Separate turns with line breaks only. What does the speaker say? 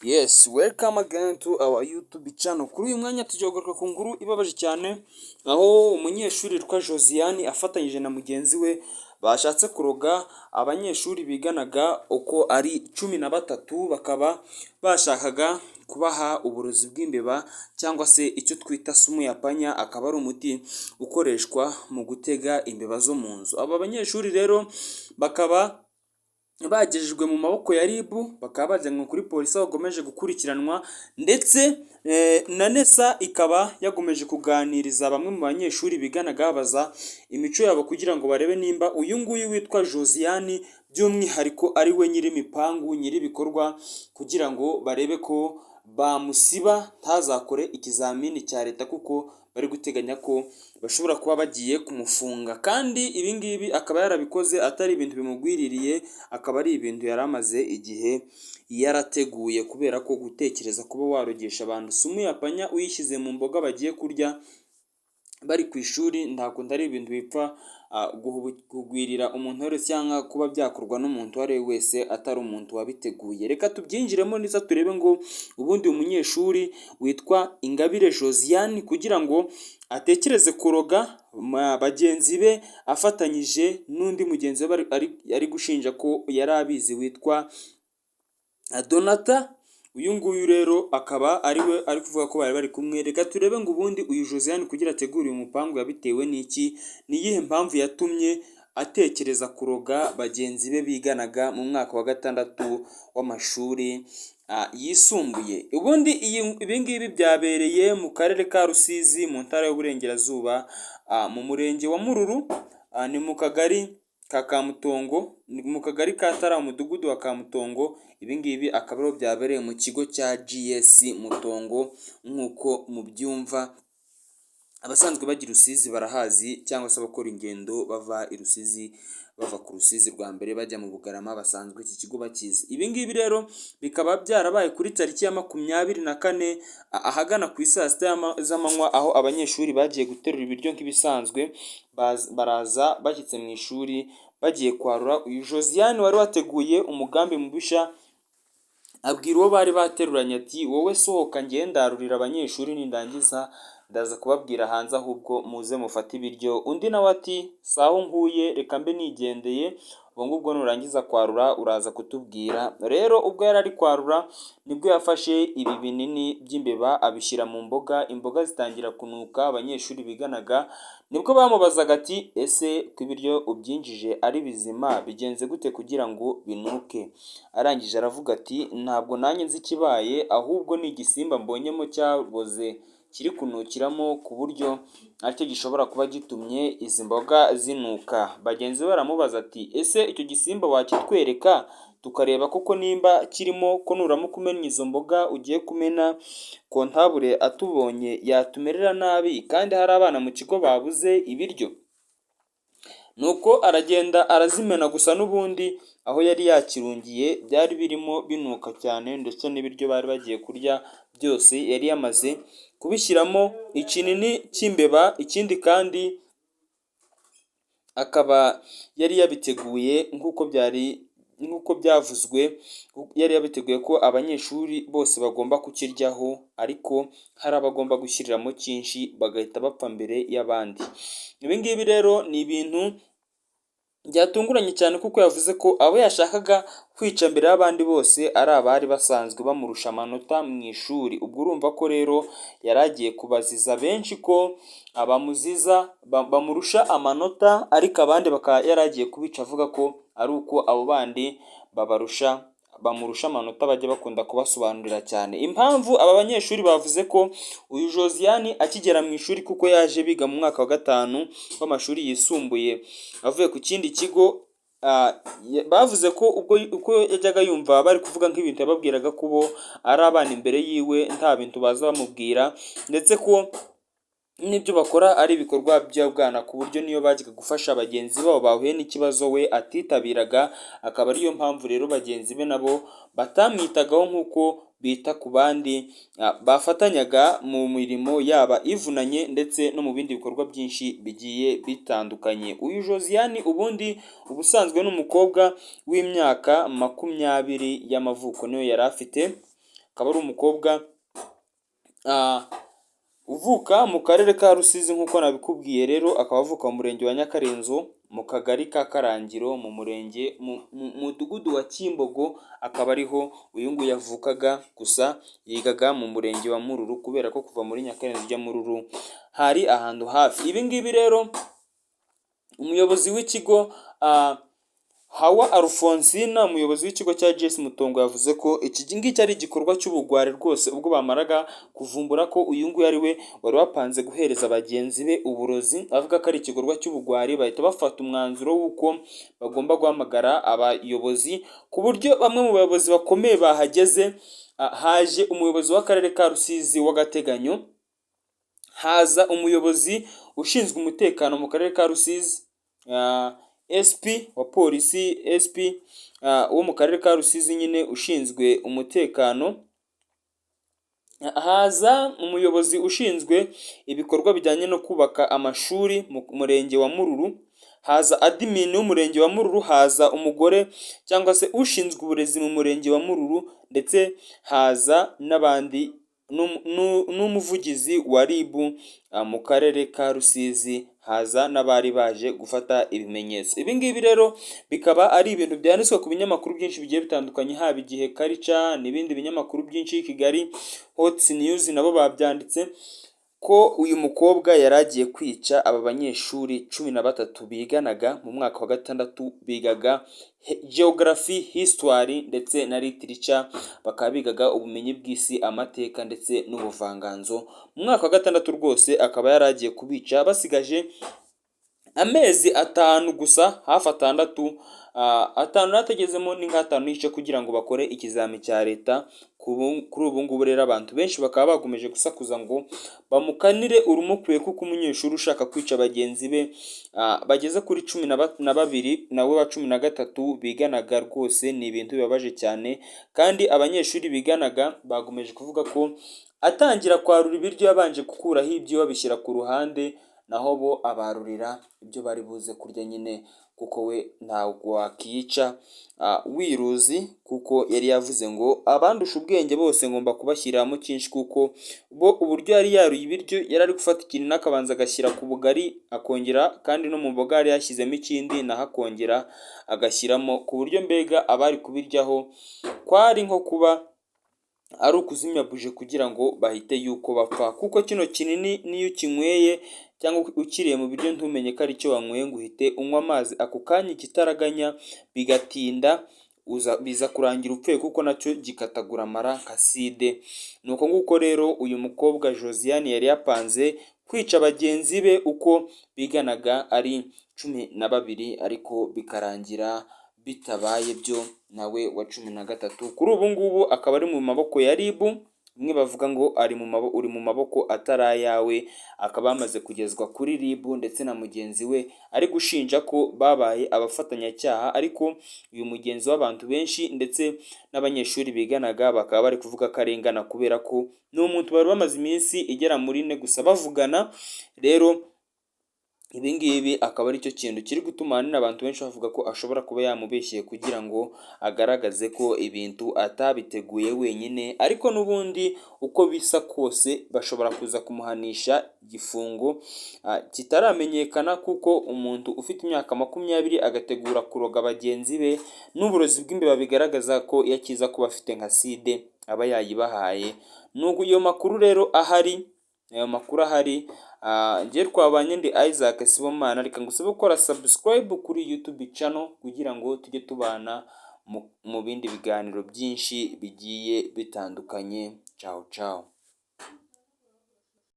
Yes, welcome again to our YouTube channel. Kuri uyu mwanya tugiye kugaruka ku nkuru ibabaje cyane, aho umunyeshuri witwa Josiane afatanyije na mugenzi we bashatse kuroga abanyeshuri biganaga uko ari 13, bakaba bashakaga kubaha uburozi bw'imbeba cyangwa se icyo twita sumu ya panya, akaba ari umuti ukoreshwa mu gutega imbeba zo mu nzu. Aba banyeshuri rero bakaba bagejejwe mu maboko ya RIB, bakaba bajyanwe kuri polisi aho bakomeje gukurikiranwa, ndetse na NESA ikaba yagomeje kuganiriza bamwe mu banyeshuri biganaga babaza imico yabo kugira ngo barebe nimba uyu nguyu witwa Josiane by'umwihariko ari we nyir'imipangu, nyir'ibikorwa, kugira ngo barebe ko bamusiba ntazakore ikizamini cya leta, kuko bari guteganya ko bashobora kuba bagiye kumufunga. Kandi ibi ngibi akaba yarabikoze atari ibintu bimugwiririye, akaba ari ibintu yari amaze igihe yarateguye, kubera ko gutekereza kuba warogesha abantu sumu ya panya uyishyize mu mboga bagiye kurya bari ku ishuri ntabwo ari ibintu bipfa kugwirira umuntu wese, cyangwa kuba byakorwa n'umuntu uwo ari we wese atari umuntu wabiteguye. Reka tubyinjiremo neza turebe ngo ubundi umunyeshuri witwa Ingabire Josiane kugira ngo atekereze kuroga bagenzi be afatanyije n'undi mugenzi we ari gushinja ko yari abizi witwa Donata. Uyu nguyu rero akaba ari we ari kuvuga ko bari kumwe. Reka turebe ngo ubundi uyu Josiane kugira ategure uyu mupangu yabitewe n'iki, ni iyihe mpamvu yatumye atekereza kuroga bagenzi be biganaga mu mwaka wa 6 w'amashuri yisumbuye. Ubundi ibi ngibi byabereye mu karere ka Rusizi mu ntara y'Uburengerazuba, mu murenge wa Mururu, ni mu kagari ka Kamutongo, ni mu kagari ka Tara, umudugudu wa Kamutongo. Ibi ngibi akaba ariho byabereye mu kigo cya GS Mutongo nk'uko mubyumva. Abasanzwe bagira Rusizi barahazi, cyangwa se abakora ingendo bava i Rusizi, bava ku Rusizi rwa mbere bajya mu Bugarama, basanzwe iki kigo bakizi. Ibi ngibi rero bikaba byarabaye kuri tariki ya 24 ahagana ku saa 6 z'amanywa, aho abanyeshuri bagiye guterura ibiryo nk'ibisanzwe, baraza bashyitse mu ishuri bagiye kwarura. Uyu Josiane wari wateguye umugambi mubisha abwira uwo bari bateruranye ati wowe sohoka ngende ndarurira abanyeshuri, nindangiza ndaza kubabwira hanze ahubwo muze mufate ibiryo. Undi nawe ati sawa nkuye reka mbe nigendeye, ubwo ngubwo nurangiza kwarura uraza kutubwira. Rero ubwo yari ari kwarura nibwo yafashe ibi binini by'imbeba abishyira mu mboga, imboga zitangira kunuka. Abanyeshuri biganaga nibwo bamubazaga ati ese ko ibiryo ubyinjije ari bizima bigenze gute kugira ngo binuke? Arangije aravuga ati ntabwo nanjye nzi ikibaye, ahubwo ni igisimba mbonyemo cyaboze kiri kunukiramo, ku buryo aricyo gishobora kuba gitumye izi mboga zinuka. Bagenzi be baramubaza ati ese icyo gisimba wakitwereka tukareba koko nimba kirimo, ko nuramuka umennye izo mboga ugiye kumena kontabure atubonye yatumerera nabi, kandi hari abana mu kigo babuze ibiryo. Nuko aragenda arazimena, gusa n'ubundi aho yari yakirungiye byari birimo binuka cyane, ndetse n'ibiryo bari bagiye kurya byose yari yamaze kubishyiramo ikinini cy'imbeba. Ikindi kandi akaba yari yabiteguye nk'uko byavuzwe, yari yabiteguye ko abanyeshuri bose bagomba kukiryaho, ariko hari abagomba gushyiriramo cyinshi bagahita bapfa mbere y'abandi. Ibi ngibi rero ni ibintu byatunguranye cyane, kuko yavuze ko abo yashakaga kwica mbere y'abandi bose ari abari basanzwe bamurusha amanota mu ishuri. Ubwo urumva ko rero yari agiye kubaziza benshi ko abamuziza bamurusha amanota, ariko abandi bakaba yari agiye kubica avuga ko ari uko abo bandi bamurusha amanota bajya bakunda kubasobanurira cyane. Impamvu aba banyeshuri bavuze ko uyu Josiane akigera mu ishuri, kuko yaje biga mu mwaka wa 5 w'amashuri yisumbuye avuye ku kindi kigo, bavuze ko uko yajyaga yumva bari kuvuga nk'ibintu yababwiraga ko bo ari abana imbere yiwe nta bintu baza bamubwira, ndetse ko n'ibyo bakora ari ibikorwa by'abwana, ku buryo niyo bajyaga gufasha bagenzi babo bahuye n'ikibazo we atitabiraga. Akaba ariyo mpamvu rero bagenzi be nabo batamwitagaho nk'uko bita ku bandi bafatanyaga mu mirimo yaba ivunanye ndetse no mu bindi bikorwa byinshi bigiye bitandukanye. Uyu Josiane ubundi ubusanzwe n'umukobwa w'imyaka 20 y'amavuko niyo yari afite, akaba ari umukobwa uvuka mu karere ka Rusizi nk'uko nabikubwiye rero, akaba avuka mu murenge wa Nyakarenzo mu kagari ka Karangiro mu murenge mu mudugudu wa Kimbogo, akaba ariho uyu nguyu yavukaga, gusa yigaga mu murenge wa Mururu kubera ko kuva muri Nyakarenzo ujya Mururu hari ahantu hafi. Ibi ngibi rero umuyobozi w'ikigo Hawa Alphonsina, umuyobozi w'ikigo cya JS Mutongo, yavuze ko iki ngiki ari igikorwa cy'ubugwari rwose, ubwo bamaraga kuvumbura ko uyu nguyu ari we wari wapanze guhereza bagenzi be uburozi, avuga ko ari igikorwa cy'ubugwari, bahita bafata umwanzuro w'uko bagomba guhamagara abayobozi, ku buryo bamwe mu bayobozi bakomeye bahageze. Haje umuyobozi w'akarere ka Rusizi w'agateganyo, haza umuyobozi ushinzwe umutekano mu karere ka Rusizi, SP wa polisi, SP wo mu karere ka Rusizi nyine ushinzwe umutekano, haza umuyobozi ushinzwe ibikorwa bijyanye no kubaka amashuri mu murenge wa Mururu, haza admin w'umurenge wa Mururu, haza umugore cyangwa se ushinzwe uburezi mu murenge wa Mururu, ndetse haza n'abandi n'umuvugizi wa RIB mu karere ka Rusizi, haza n'abari baje gufata ibimenyetso. Ibi ngibi rero bikaba ari ibintu byanditswe ku binyamakuru byinshi bigiye bitandukanye, haba Igihe Culture n'ibindi binyamakuru byinshi, Kigali Hot News nabo babyanditse ko uyu mukobwa yari agiye kwica aba banyeshuri 13 biganaga mu mwaka wa 6, bigaga Geography, History ndetse na Literature, bakaba bigaga ubumenyi bw'isi, amateka ndetse n'ubuvanganzo. Mu mwaka wa 6 rwose akaba yari agiye kubica, basigaje amezi 5 gusa, hafi 6, 5 natagezemo ni nka 5 n'igice kugira ngo bakore ikizami cya leta. Kuri ubu ngubu rero abantu benshi bakaba bagomeje gusakuza ngo bamukanire urumukwiye, kuko umunyeshuri ushaka kwica bagenzi be bageze kuri 12 nawe wa 13 biganaga, rwose ni ibintu bibabaje cyane. Kandi abanyeshuri biganaga bagomeje kuvuga ko atangira kwarura ibiryo yabanje gukuraho ibyo babishyira ku ruhande, naho bo abarurira ibyo bari buze kurya nyine, kuko we ntabwo wakica wiruzi, kuko yari yavuze ngo abandusha ubwenge bose ngomba kubashyiriramo cyinshi, kuko bo uburyo yari yaruye ibiryo yari ari gufata ikintu n'akabanza agashyira ku bugari, akongera kandi no mu mboga yari yashyizemo ikindi naho akongera agashyiramo, ku buryo mbega abari kubiryaho kwari nko kuba ari ukuzimya buje kugira ngo bahite yuko bapfa, kuko kino kinini niyo ukinyweye cyangwa ukiriye mu biryo ntumenye ko ari cyo wanyweye ngo uhite unywa amazi ako kanya ikitaraganya, bigatinda biza kurangira upfuye, kuko nacyo gikatagura amara nka side. Nuko nguko rero uyu mukobwa Josiane yari yapanze kwica bagenzi be uko biganaga ari 12, ariko bikarangira bitabaye byo, nawe wa 13. Kuri ubu ngubu akaba ari mu maboko ya RIB, bamwe bavuga ngo uri mu maboko atari ayawe, akaba yamaze kugezwa kuri RIB ndetse na mugenzi we ari gushinja ko babaye abafatanyacyaha, ariko uyu mugenzi w'abantu benshi ndetse n'abanyeshuri biganaga bakaba bari kuvuga ko arengana, kubera ko ni umuntu bari bamaze iminsi igera muri 4 gusa bavugana. Rero ibi ngibi akaba ari cyo kintu kiri gutuma abantu benshi bavuga ko ashobora kuba yamubeshyeye kugira ngo agaragaze ko ibintu atabiteguye wenyine, ariko n'ubundi uko bisa kose bashobora kuza kumuhanisha igifungo kitaramenyekana, kuko umuntu ufite imyaka 20 agategura kuroga bagenzi be n'uburozi bw'imbeba bigaragaza ko yakiza kuba afite nka side aba yayibahaye. Nubwo iyo makuru rero ahari, ayo makuru ahari, ngiye twabanye ndi Isaac Sibomana, reka ngusabe gukora subscribe kuri YouTube channel kugira ngo tujye tubana mu bindi biganiro byinshi bigiye bitandukanye. Ciao ciao.